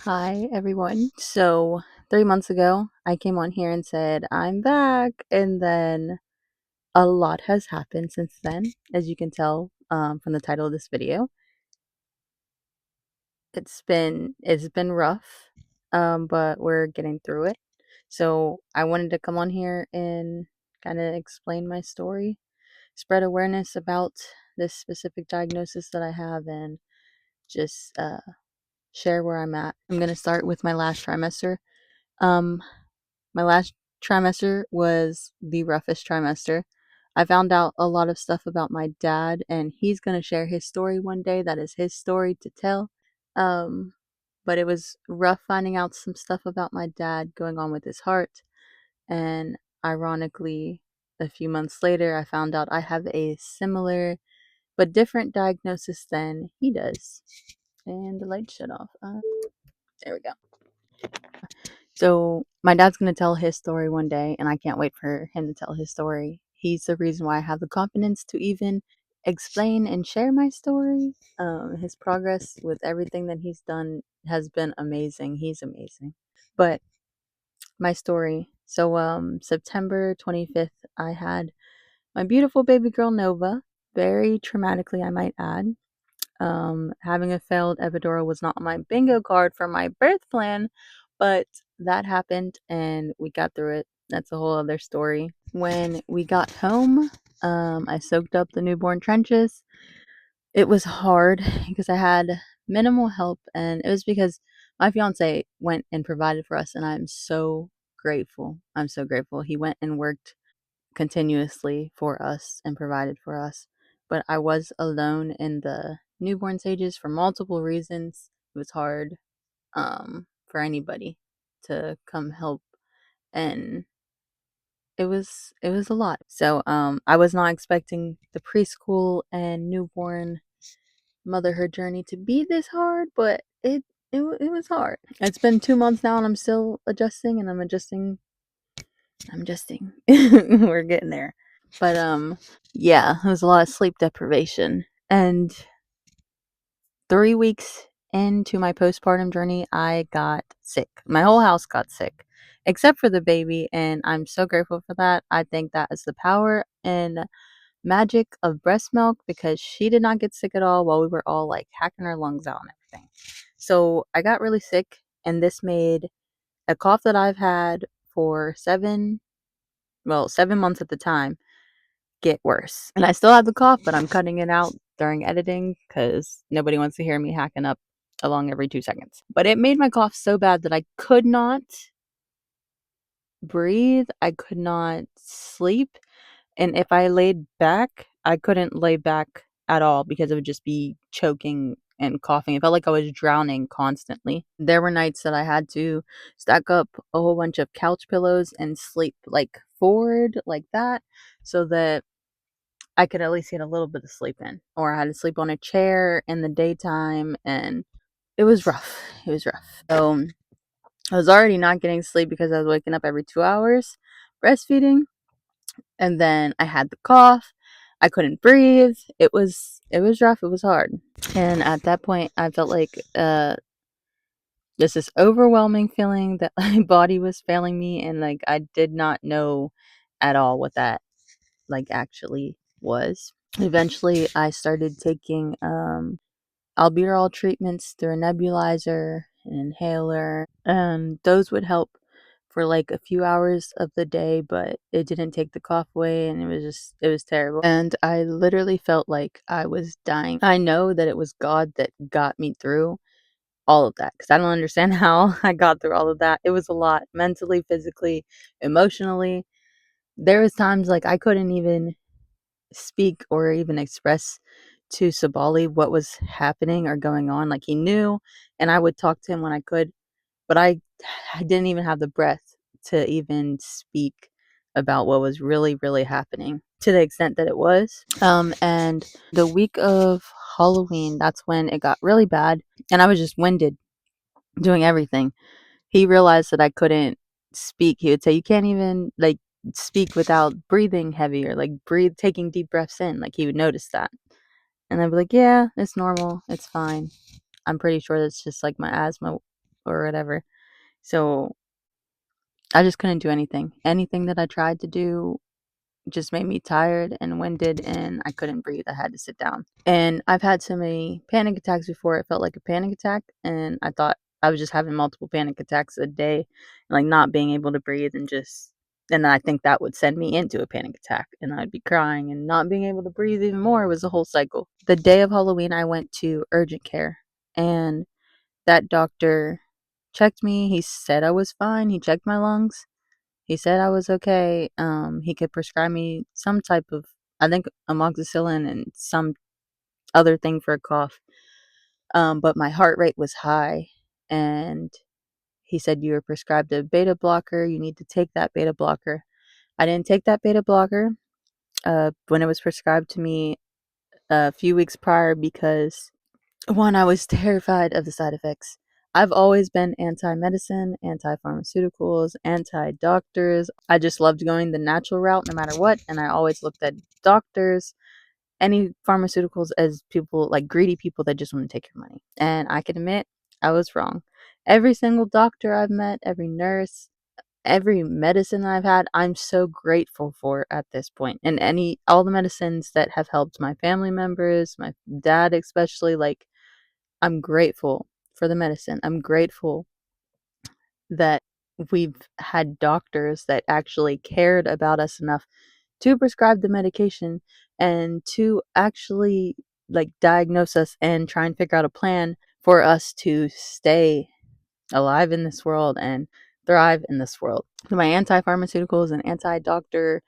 Hi, everyone. So, 3 months ago, I came on here and said, I'm back. And then a lot has happened since then, as you can tell from the title of this video. It's been rough, but we're getting through it. So, I wanted to come on here and kind of explain my story, spread awareness about this specific diagnosis that I have, and just share where I'm at. I'm going to start with my last trimester. Um, My last trimester was the roughest trimester. I found out a lot of stuff about my dad, and he's going to share his story one day. That is his story to tell. Um, but it was rough finding out some stuff about my dad going on with his heart. And ironically, a few months later, I found out I have a similar but different diagnosis than he does. And the light shut off. There we go. So my dad's going to tell his story one day, and I can't wait for him to tell his story. He's the reason why I have the confidence to even explain and share my story. His progress with everything that he's done has been amazing. He's amazing. But my story. So September 25th, I had my beautiful baby girl Nova. Very traumatically, I might add. Having a failed epidural was not on my bingo card for my birth plan, but that happened and we got through it. That's a whole other story. When we got home, I soaked up the newborn trenches. It was hard because I had minimal help, and it was because my fiance went and provided for us, and I'm so grateful. I'm so grateful. He went and worked continuously for us and provided for us. But I was alone in the newborn stages for multiple reasons. It was hard for anybody to come help, and it was a lot. So I was not expecting the preschool and newborn motherhood journey to be this hard, but it was hard. It's been 2 months now, and I'm still adjusting, and I'm adjusting. We're getting there. But yeah, it was a lot of sleep deprivation. And 3 weeks into my postpartum journey, I got sick. My whole house got sick, except for the baby, and I'm so grateful for that. I think that is the power and magic of breast milk, because she did not get sick at all while we were all like hacking our lungs out and everything. So I got really sick, and this made a cough that I've had for 7 months at the time get worse. And I still have the cough, but I'm cutting it out during editing because nobody wants to hear me hacking up along every 2 seconds. But it made my cough so bad that I could not breathe. I could not sleep. And if I laid back, I couldn't lay back at all because it would just be choking and coughing. It felt like I was drowning constantly. There were nights that I had to stack up a whole bunch of couch pillows and sleep like forward like that so that I could at least get a little bit of sleep in. Or I had to sleep on a chair in the daytime, and it was rough. It was rough. So I was already not getting sleep because I was waking up every 2 hours breastfeeding, and then I had the cough. I couldn't breathe. It was rough. It was hard. And at that point, I felt like just this overwhelming feeling that my body was failing me, and like I did not know at all what that like actually was. Eventually, I started taking albuterol treatments through a nebulizer, an inhaler, and those would help for like a few hours of the day, but it didn't take the cough away, and it was terrible. And I literally felt like I was dying. I know that it was God that got me through all of that because I don't understand how I got through all of that. It was a lot mentally, physically, emotionally. There was times like I couldn't even speak or even express to Sabali what was happening or going on. Like he knew, and I would talk to him when I could, but I didn't even have the breath to even speak about what was really, really happening to the extent that it was. And the week of Halloween, that's when it got really bad, and I was just winded doing everything. He realized that I couldn't speak. He would say, "You can't even like speak without breathing heavy or like breathe taking deep breaths in." Like he would notice that. And I'd be like, "Yeah, it's normal. It's fine. I'm pretty sure that's just like my asthma or whatever. So I just couldn't do anything. Anything that I tried to do just made me tired and winded, and I couldn't breathe. I had to sit down. And I've had so many panic attacks before. It felt like a panic attack, and I thought I was just having multiple panic attacks a day, like not being able to breathe, and I think that would send me into a panic attack, and I'd be crying and not being able to breathe even more. It was a whole cycle. The day of Halloween, I went to urgent care, and that doctor checked me. He said I was fine. He checked my lungs. He said I was okay. He could prescribe me some type of, I think, amoxicillin and some other thing for a cough. But my heart rate was high, and he said you were prescribed a beta blocker. You need to take that beta blocker. I didn't take that beta blocker when it was prescribed to me a few weeks prior because one, I was terrified of the side effects. I've always been anti-medicine, anti-pharmaceuticals, anti-doctors. I just loved going the natural route no matter what, and I always looked at doctors, any pharmaceuticals as people, like greedy people that just want to take your money. And I can admit, I was wrong. Every single doctor I've met, every nurse, every medicine I've had, I'm so grateful for at this point. And all the medicines that have helped my family members, my dad especially, like, I'm grateful for the medicine. I'm grateful that we've had doctors that actually cared about us enough to prescribe the medication and to actually like diagnose us and try and figure out a plan for us to stay alive in this world and thrive in this world. My anti-pharmaceuticals and anti-doctor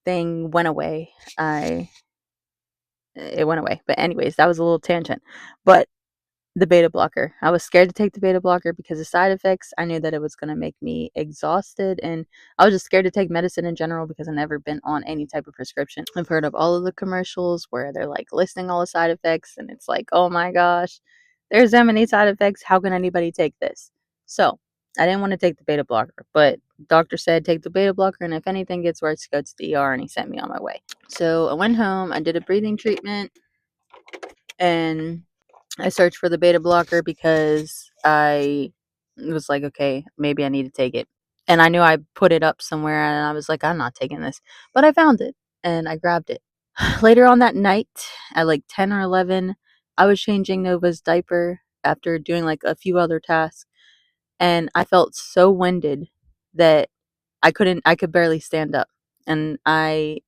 thing went away. It went away. But anyways, that was a little tangent. But the beta blocker. I was scared to take the beta blocker because of side effects. I knew that it was going to make me exhausted, and I was just scared to take medicine in general because I've never been on any type of prescription. I've heard of all of the commercials where they're like listing all the side effects, and it's like, oh my gosh, there's that many side effects. How can anybody take this? So I didn't want to take the beta blocker, but doctor said take the beta blocker, and if anything gets worse, go to the ER, and he sent me on my way. So I went home. I did a breathing treatment, and I searched for the beta blocker because I was like, okay, maybe I need to take it. And I knew I put it up somewhere, and I was like, I'm not taking this. But I found it and I grabbed it. Later on that night, at like 10 or 11, I was changing Nova's diaper after doing like a few other tasks. And I felt so winded that I could barely stand up. And I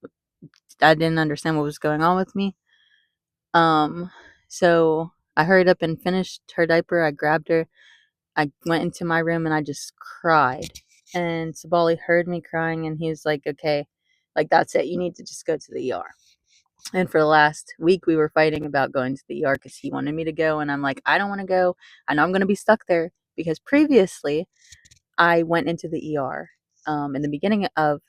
didn't understand what was going on with me. So I hurried up and finished her diaper. I grabbed her. I went into my room and I just cried. And Sabali heard me crying and he was like, okay, like that's it. You need to just go to the ER. And for the last week, we were fighting about going to the ER because he wanted me to go. And I'm like, I don't want to go. I know I'm going to be stuck there because previously I went into the ER in the beginning of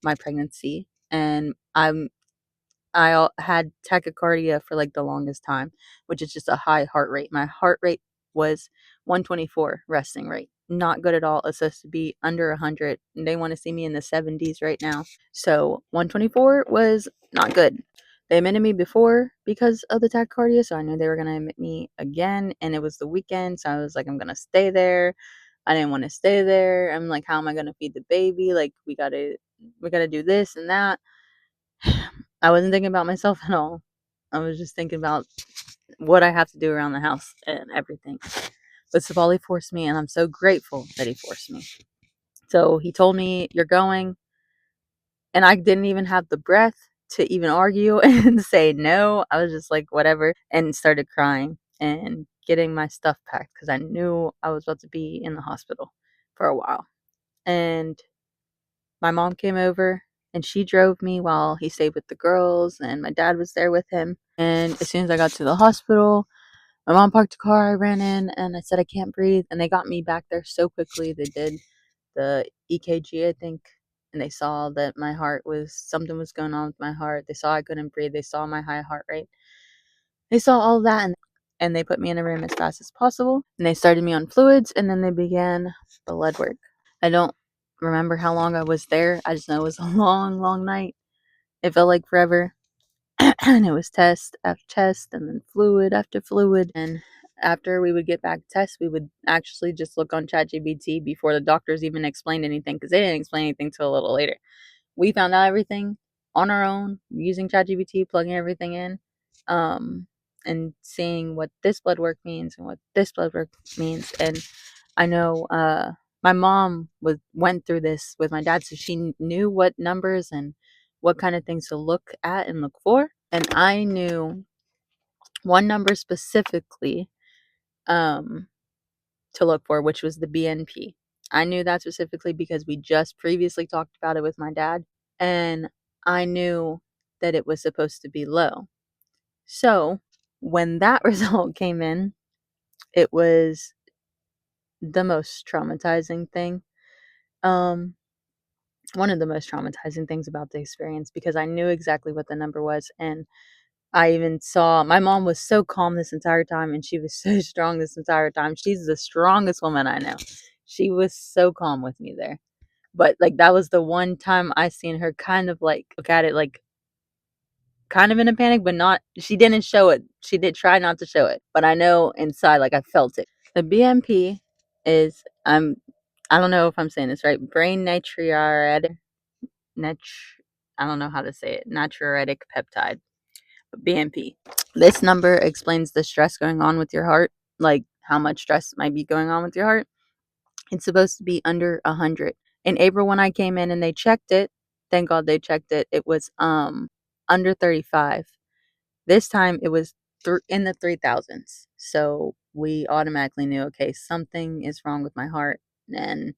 my pregnancy. And had tachycardia for like the longest time, which is just a high heart rate. My heart rate was 124 resting rate. Not good at all. It's supposed to be under 100. And they want to see me in the 70s right now. So 124 was not good. They admitted me before because of the tachycardia, so I knew they were going to admit me again. And it was the weekend, so I was like, I'm going to stay there. I didn't want to stay there. I'm like, how am I going to feed the baby? Like, we got to do this and that. I wasn't thinking about myself at all. I was just thinking about what I have to do around the house and everything. But Savali forced me, and I'm so grateful that he forced me. So he told me, you're going. And I didn't even have the breath to even argue and say no. I was just like, whatever, and started crying and getting my stuff packed because I knew I was about to be in the hospital for a while. And my mom came over and she drove me while he stayed with the girls, and my dad was there with him. And as soon as I got to the hospital, my mom parked the car, I ran in, and I said I can't breathe, and they got me back there so quickly. They did the EKG, I think, and they saw that something was going on with my heart. They saw I couldn't breathe. They saw my high heart rate. They saw all that, and they put me in a room as fast as possible, and they started me on fluids, and then they began blood work. I don't remember how long I was there. I just know it was a long, long night. It felt like forever. And it was test after test and then fluid after fluid. And after we would get back tests, we would actually just look on ChatGPT before the doctors even explained anything, because they didn't explain anything till a little later. We found out everything on our own using ChatGPT, plugging everything in, and seeing what this blood work means and what this blood work means. And I know my mom went through this with my dad, so she knew what numbers and what kind of things to look at and look for. And I knew one number specifically to look for, which was the BNP. I knew that specifically because we just previously talked about it with my dad, and I knew that it was supposed to be low. So when that result came in, it was the most traumatizing thing. One of the most traumatizing things about the experience, because I knew exactly what the number was. And I even saw my mom was so calm this entire time, and she was so strong this entire time. She's the strongest woman I know. She was so calm with me there. But like that was the one time I seen her kind of like look at it like kind of in a panic, but not, she didn't show it. She did try not to show it. But I know inside, like I felt it. The BMP is I don't know if I'm saying this right. Brain natriuretic I don't know how to say it. Natriuretic peptide. BMP. This number explains the stress going on with your heart, like how much stress might be going on with your heart. It's supposed to be under 100. In April, when I came in and they checked it, thank God they checked it, it was under 35. This time it was in the 3000s. So we automatically knew, okay, something is wrong with my heart. And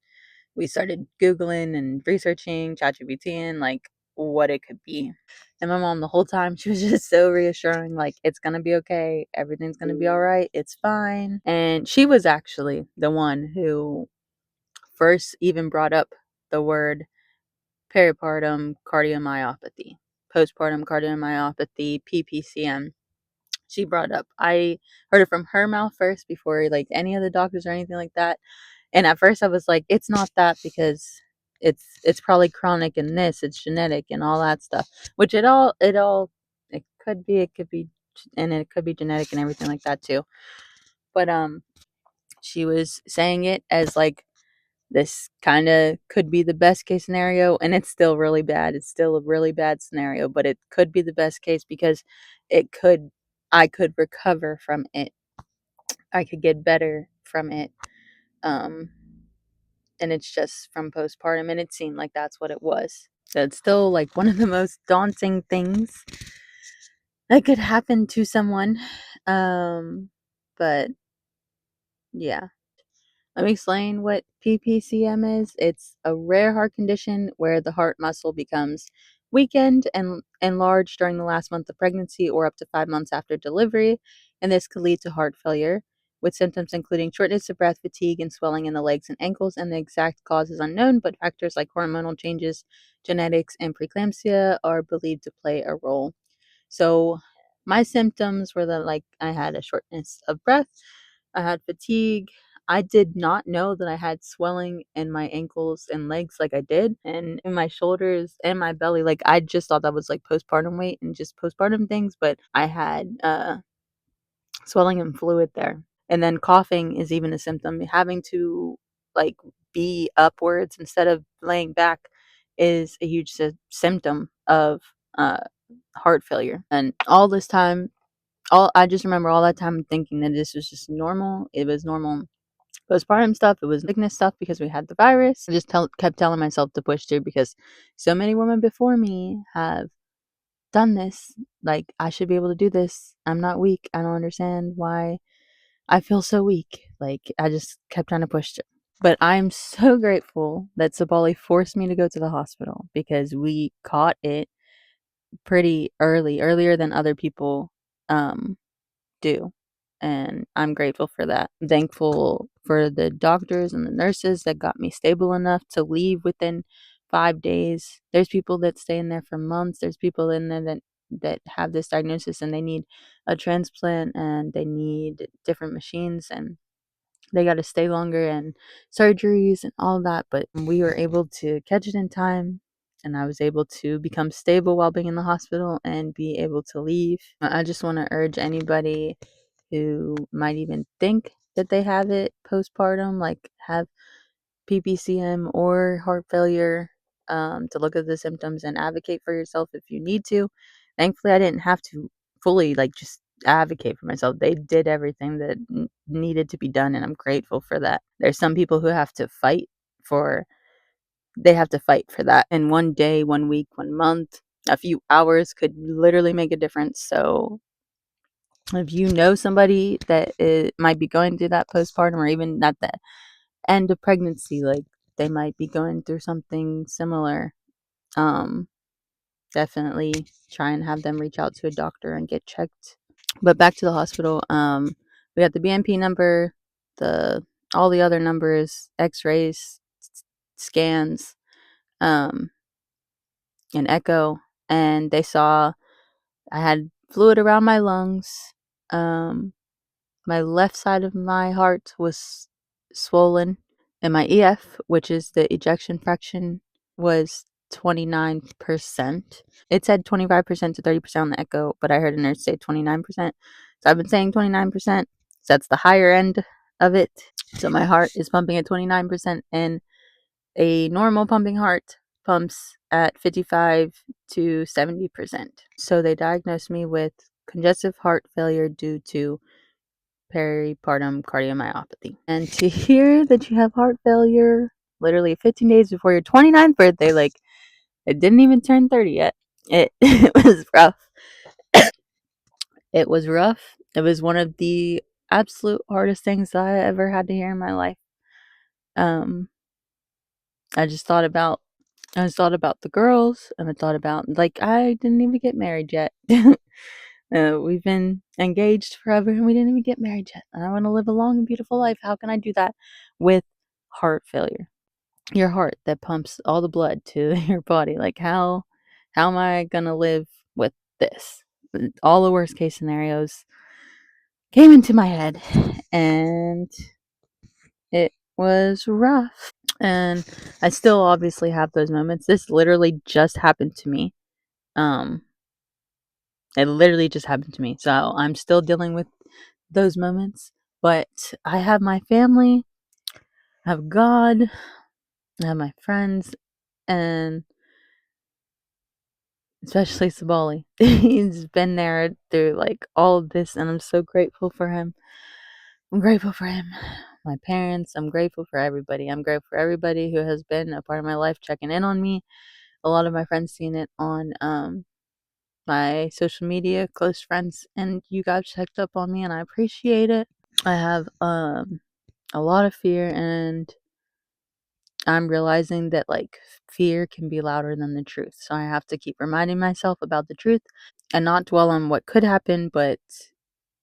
we started Googling and researching, ChatGPT, and like what it could be. And my mom, the whole time, she was just so reassuring, like, it's gonna be okay, everything's gonna be all right, it's fine. And she was actually the one who first even brought up the word peripartum cardiomyopathy, postpartum cardiomyopathy, PPCM. She brought it up. I heard it from her mouth first before like any of the doctors or anything like that. And at first I was like, it's not that, because it's probably chronic and this, it's genetic and all that stuff. Which it could be, and it could be genetic and everything like that too. But she was saying it as like this kind of could be the best case scenario, and it's still really bad. It's still a really bad scenario, but it could be the best case because it could I could recover from it. I could get better from it. Um and it's just from postpartum, and it seemed like that's what it was. So it's still like one of the most daunting things that could happen to someone. But yeah. Let me explain what PPCM is. It's a rare heart condition where the heart muscle becomes weakened and enlarged during the last month of pregnancy or up to 5 months after delivery, and this could lead to heart failure, with symptoms including shortness of breath, fatigue, and swelling in the legs and ankles. And the exact cause is unknown, but factors like hormonal changes, genetics, and preeclampsia are believed to play a role. So my symptoms were that like I had a shortness of breath, I had fatigue. I did not know that I had swelling in my ankles and legs like I did, and in my shoulders and my belly. Like I just thought that was like postpartum weight and just postpartum things, but I had swelling and fluid there. And then coughing is even a symptom. Having to like be upwards instead of laying back is a huge symptom of uh, heart failure. And all this time, all I just remember all that time thinking that this was just normal. It was normal postpartum stuff. It was sickness stuff because we had the virus. I just kept telling myself to push through because so many women before me have done this. Like, I should be able to do this. I'm not weak. I don't understand why I feel so weak. Like, I just kept trying to push through. But I'm so grateful that Sabali forced me to go to the hospital because we caught it pretty early, earlier than other people do. And I'm grateful for that. I'm thankful for the doctors and the nurses that got me stable enough to leave within 5 days. There's people that stay in there for months. There's people in there that have this diagnosis and they need a transplant and they need different machines and they got to stay longer and surgeries and all that. But we were able to catch it in time. And I was able to become stable while being in the hospital and be able to leave. I just want to urge anybody who might even think that they have it postpartum, like have PPCM or heart failure, to look at the symptoms and advocate for yourself if you need to. Thankfully, I didn't have to fully like just advocate for myself. They did everything that needed to be done, and I'm grateful for that. There's some people who have to fight for they have to fight for that. And one day, 1 week, 1 month, a few hours could literally make a difference. So if you know somebody that might be going through that postpartum or even at the end of pregnancy, like they might be going through something similar, um, definitely try and have them reach out to a doctor and get checked. But back to the hospital, we got the BNP number, the all the other numbers, X-rays, scans, um, an echo, and they saw I had fluid around my lungs. My left side of my heart was swollen, and my EF, which is the ejection fraction, was 29%. It said 25% to 30% on the echo, but I heard a nurse say 29%. So I've been saying 29%. So that's the higher end of it. So my heart is pumping at 29%, and a normal pumping heart pumps at 55 to 70%. So they diagnosed me with congestive heart failure due to peripartum cardiomyopathy. And to hear that you have heart failure literally 15 days before your 29th birthday, like it didn't even turn 30 yet. It was rough. It was rough. It was one of the absolute hardest things that I ever had to hear in my life. Um, I just thought about the girls, and I thought about like I didn't even get married yet. We've been engaged forever and we didn't even get married yet. And I want to live a long and beautiful life. How can I do that with heart failure? Your heart that pumps all the blood to your body. Like how am I gonna live with this? All the worst case scenarios came into my head, and it was rough. And I still obviously have those moments. This literally just happened to me. Um, it literally just happened to me. So I'm still dealing with those moments. But I have my family, I have God, I have my friends, and especially Sabali. He's been there through like all of this, and I'm so grateful for him. I'm grateful for him. My parents, I'm grateful for everybody. I'm grateful for everybody who has been a part of my life checking in on me. A lot of my friends seen it on my social media, close friends, and you guys checked up on me, and I appreciate it. I have a lot of fear, and I'm realizing that like fear can be louder than the truth. So I have to keep reminding myself about the truth and not dwell on what could happen, but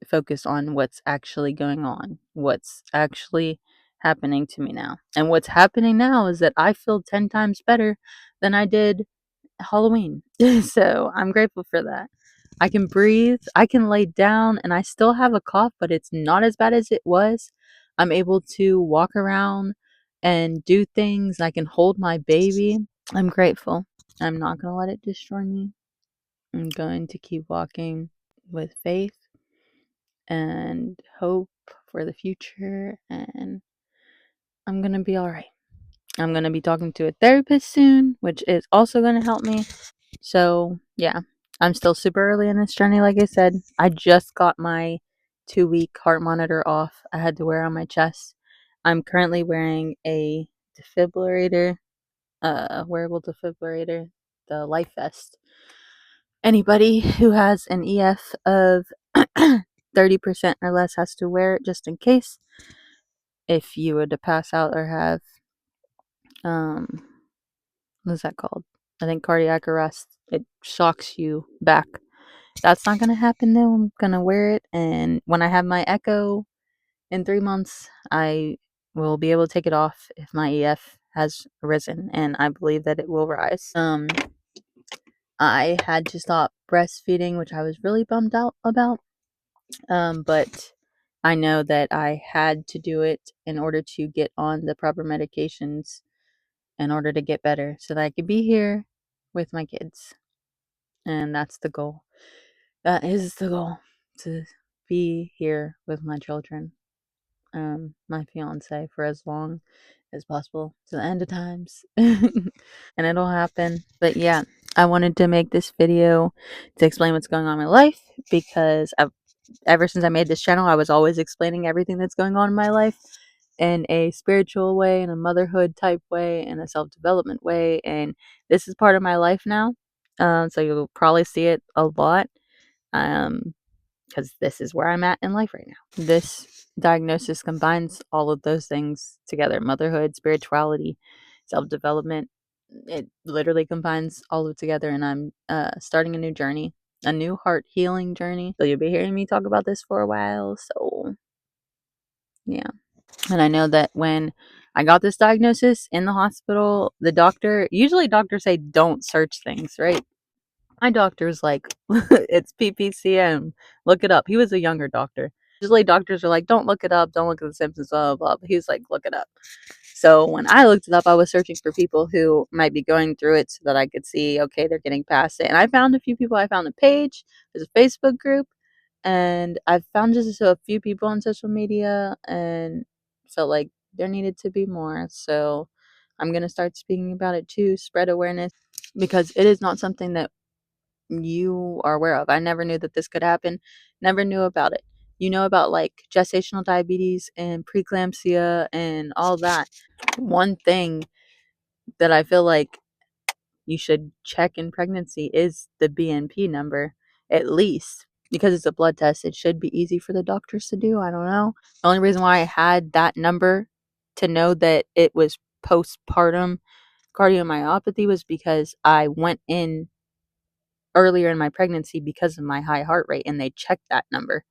focus on what's actually going on, what's actually happening to me now. And what's happening now is that I feel 10 times better than I did Halloween. So I'm grateful for that. I can breathe, I can lay down, and I still have a cough, but it's not as bad as it was. I'm able to walk around and do things. I can hold my baby. I'm grateful. I'm not going to let it destroy me. I'm going to keep walking with faith and hope for the future, and I'm going to be all right. I'm going to be talking to a therapist soon, which is also going to help me. So, yeah, I'm still super early in this journey. Like I said, I just got my 2 week heart monitor off. I had to wear on my chest. I'm currently wearing a defibrillator, wearable defibrillator, the life vest. Anybody who has an EF of 30% or less has to wear it just in case. If you were to pass out or have, um, what's that called? I think cardiac arrest, it shocks you back. That's not going to happen though. I'm going to wear it. And when I have my echo in 3 months, I will be able to take it off if my EF has risen. And I believe that it will rise. I had to stop breastfeeding, which I was really bummed out about. But I know that I had to do it in order to get on the proper medications in order to get better so that I could be here with my kids. And that's the goal. That is the goal, to be here with my children, my fiance, for as long as possible to the end of times. And it'll happen. But yeah, I wanted to make this video to explain what's going on in my life, because ever since I made this channel, I was always explaining everything that's going on in my life in a spiritual way, in a motherhood type way, in a self-development way, and this is part of my life now. So you'll probably see it a lot, because this is where I'm at in life right now. This diagnosis combines all of those things together: motherhood, spirituality, self-development. It literally combines all of it together, and I'm starting a new journey, a new heart healing journey. So you'll be hearing me talk about this for a while. So yeah. And I know that when I got this diagnosis in the hospital, usually doctors say don't search things, right? My doctor's like, it's PPCM, look it up. He was a younger doctor. Usually doctors are like, don't look it up, don't look at the symptoms, blah, blah, blah. But he was like, look it up. So when I looked it up, I was searching for people who might be going through it so that I could see, okay, they're getting past it. And I found a few people. I found a page, there's a Facebook group, and I found just a few people on social media, and felt like there needed to be more. So I'm going to start speaking about it too, spread awareness, because it is not something that you are aware of. I never knew that this could happen, never knew about it. You know about like gestational diabetes and preeclampsia and all that. One thing that I feel like you should check in pregnancy is the BNP number, at least, because it's a blood test. It should be easy for the doctors to do. I don't know. The only reason why I had that number to know that it was postpartum cardiomyopathy was because I went in earlier in my pregnancy because of my high heart rate, and they checked that number.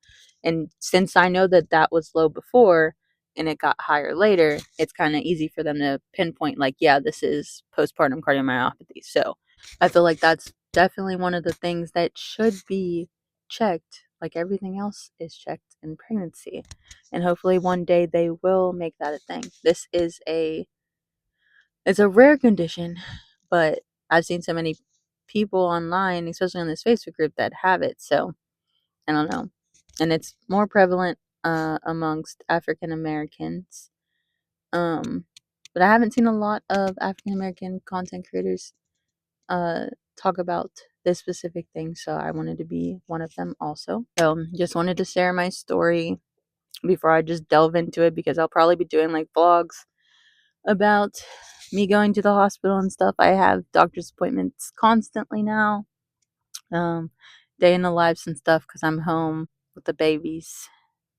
And since I know that that was low before and it got higher later, it's kind of easy for them to pinpoint, like, yeah, this is postpartum cardiomyopathy. So I feel like that's definitely one of the things that should be checked, like everything else is checked in pregnancy. And hopefully one day they will make that a thing. It's a rare condition, but I've seen so many people online, especially on this Facebook group, that have it. So I don't know. And it's more prevalent amongst African Americans. But I haven't seen a lot of African American content creators talk about this specific thing, so I wanted to be one of them also. So just wanted to share my story before I just delve into it, because I'll probably be doing like vlogs about me going to the hospital and stuff. I have doctor's appointments constantly now, day in the lives and stuff, because I'm home with the babies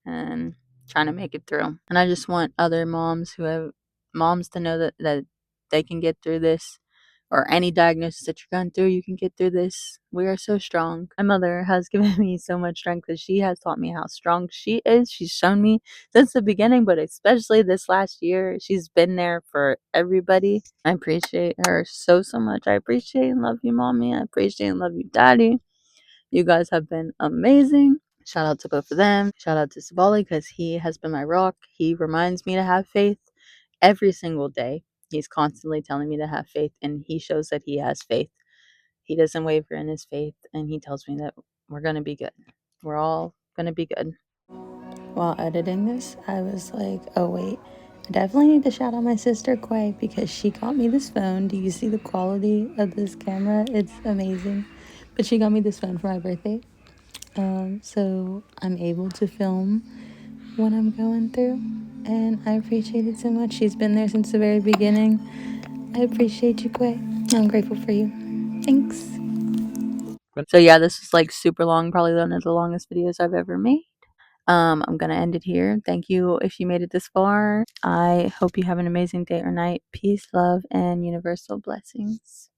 and trying to make it through. And I just want other moms who have moms to know that they can get through this, or any diagnosis that you're going through, you can get through this. We are so strong. My mother has given me so much strength, because she has taught me how strong she is. She's shown me since the beginning, but especially this last year, she's been there for everybody. I appreciate her so much. I appreciate and love you, mommy. I appreciate and love you, daddy. You guys have been amazing. Shout out to both of them. Shout out to Sabali, because he has been my rock. He reminds me to have faith every single day. He's constantly telling me to have faith, and he shows that he has faith. He doesn't waver in his faith, and he tells me that we're going to be good. We're all going to be good. While editing this, I was like, oh wait, I definitely need to shout out my sister Quay, because she got me this phone. Do you see the quality of this camera? It's amazing. But she got me this phone for my birthday. So I'm able to film what I'm going through, and I appreciate it so much. She's been there since the very beginning. I appreciate you, Quay. I'm grateful for you. Thanks. So yeah, this is like super long, probably one of the longest videos I've ever made. I'm gonna end it here. Thank you if you made it this far. I hope you have an amazing day or night. Peace, love, and universal blessings.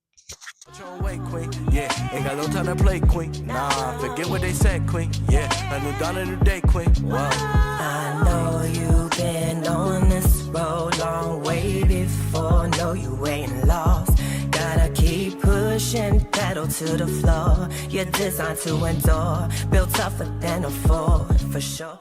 Yeah, ain't got no time to play, queen. Nah, forget what they said, queen. Yeah, a new dawn of the day, queen. Whoa. I know you've been on this road long way before. Know you ain't lost. Gotta keep pushing, pedal to the floor. You're designed to endure, built tougher than a fall, for sure.